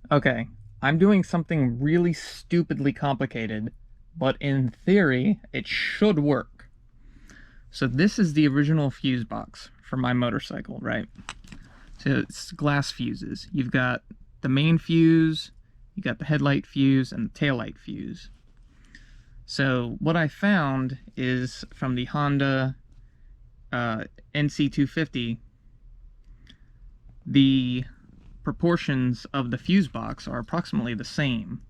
Okay, I'm doing something really stupidly complicated, but in theory, it should work. So this is the original fuse box for my motorcycle, right? So it's glass fuses. You've got the main fuse, you got the headlight fuse, and the taillight fuse. So what I found is from the Honda NC250, the proportions of the fuse box are approximately the same.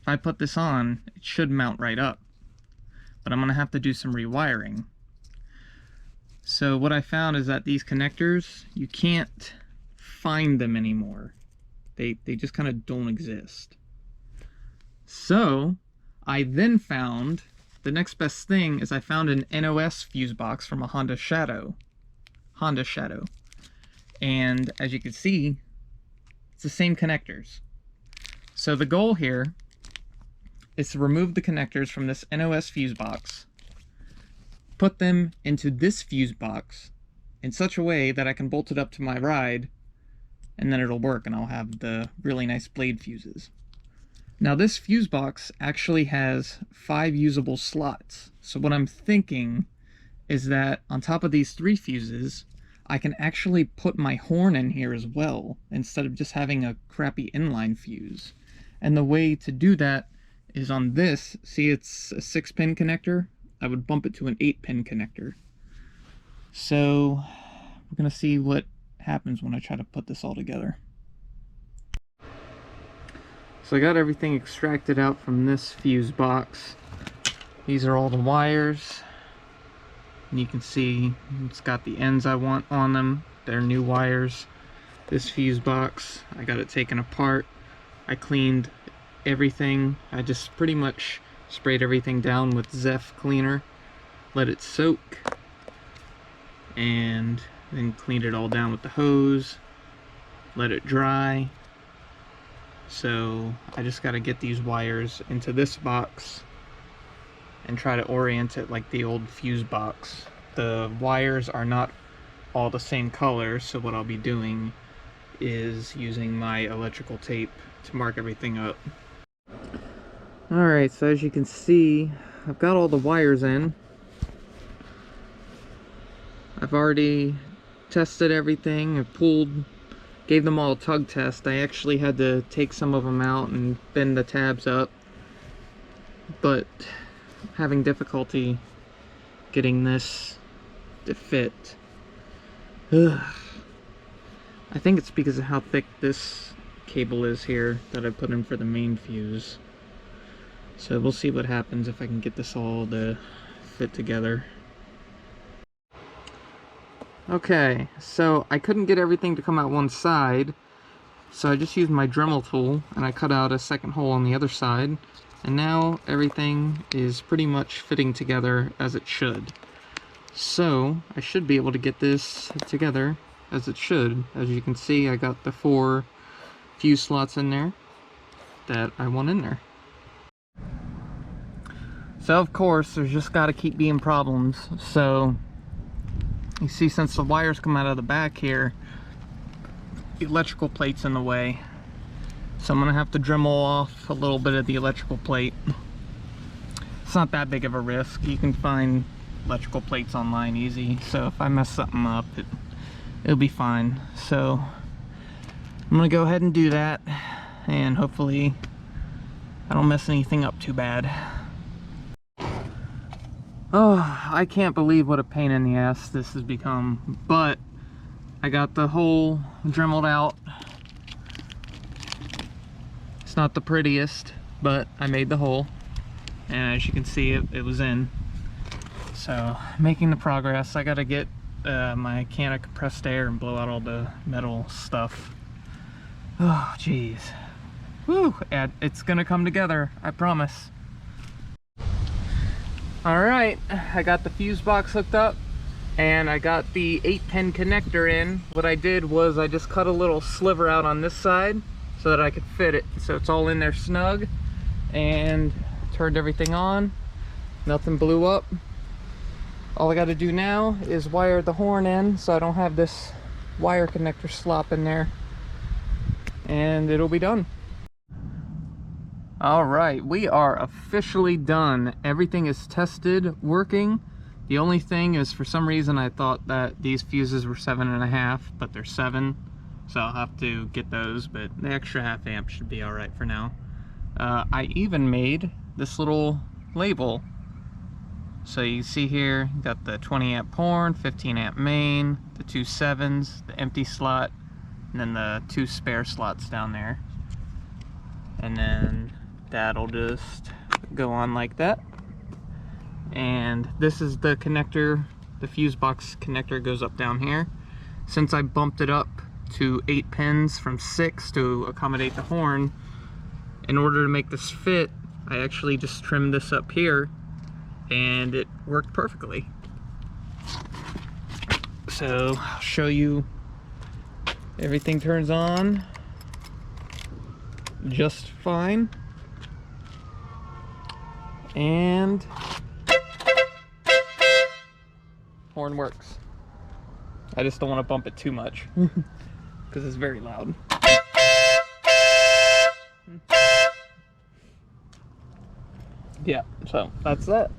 If I put this on, it should mount right up, but I'm going to have to do some rewiring. So what I found is that these connectors, you can't find them anymore. They just kind of don't exist. So I then found, the next best thing is I found an NOS fuse box from a Honda Shadow. And as you can see, it's the same connectors. So the goal here is to remove the connectors from this NOS fuse box, put them into this fuse box in such a way that I can bolt it up to my ride, and then it'll work and I'll have the really nice blade fuses. Now this fuse box actually has 5 usable slots. So what I'm thinking is that on top of these 3 fuses, I can actually put my horn in here as well, instead of just having a crappy inline fuse. And the way to do that is on this, see it's a 6-pin connector? I would bump it to an 8-pin connector. So we're gonna see what happens when I try to put this all together. So I got everything extracted out from this fuse box. These are all the wires. And you can see it's got the ends I want on them. They're new wires. This fuse box, I got it taken apart. I cleaned everything. I just pretty much sprayed everything down with Zeph cleaner, let it soak, and then cleaned it all down with the hose, let it dry. So I just got to get these wires into this box and try to orient it like the old fuse box. The wires are not all the same color, so what I'll be doing is using my electrical tape to mark everything up. Alright, so as you can see, I've got all the wires in. I've already tested everything. I gave them all a tug test. I actually had to take some of them out and bend the tabs up, but having difficulty getting this to fit. Ugh. I think it's because of how thick this cable is here that I put in for the main fuse. So we'll see what happens if I can get this all to fit together. Okay, so I couldn't get everything to come out one side, so I just used my Dremel tool and I cut out a second hole on the other side, and now everything is pretty much fitting together as it should. So I should be able to get this together as it should. As you can see, I got the 4 fuse slots in there that I want in there. So of course there's just got to keep being problems. So you see, since the wires come out of the back here, the electrical plate's in the way, so I'm gonna have to Dremel off a little bit of the electrical plate. It's not that big of a risk. You can find electrical plates online easy, so if I mess something up, it'll be fine. So I'm gonna go ahead and do that, and hopefully I don't mess anything up too bad. Oh, I can't believe what a pain in the ass this has become, but I got the hole dremeled out. It's not the prettiest, but I made the hole, and as you can see, it was in. So, making the progress. I gotta get my can of compressed air and blow out all the metal stuff. Oh, jeez. Woo! It's gonna come together, I promise. Alright, I got the fuse box hooked up, and I got the 8-pin connector in. What I did was I just cut a little sliver out on this side so that I could fit it. So it's all in there snug, and turned everything on. Nothing blew up. All I got to do now is wire the horn in so I don't have this wire connector slop in there, and it'll be done. All right, we are officially done. Everything is tested, working. The only thing is, for some reason, I thought that these fuses were 7.5, but they're 7. So I'll have to get those, but the extra half amp should be all right for now. I even made this little label. So you see here, you got the 20 amp horn, 15 amp main, the 2 7s, the empty slot, and then the 2 spare slots down there. And then that'll just go on like that. And this is the connector, the fuse box connector goes up down here. Since I bumped it up to 8 pins from 6 to accommodate the horn, in order to make this fit, I actually just trimmed this up here, and it worked perfectly. So I'll show you. Everything turns on just fine, and horn works. I just don't want to bump it too much because it's very loud. Yeah, so that's that.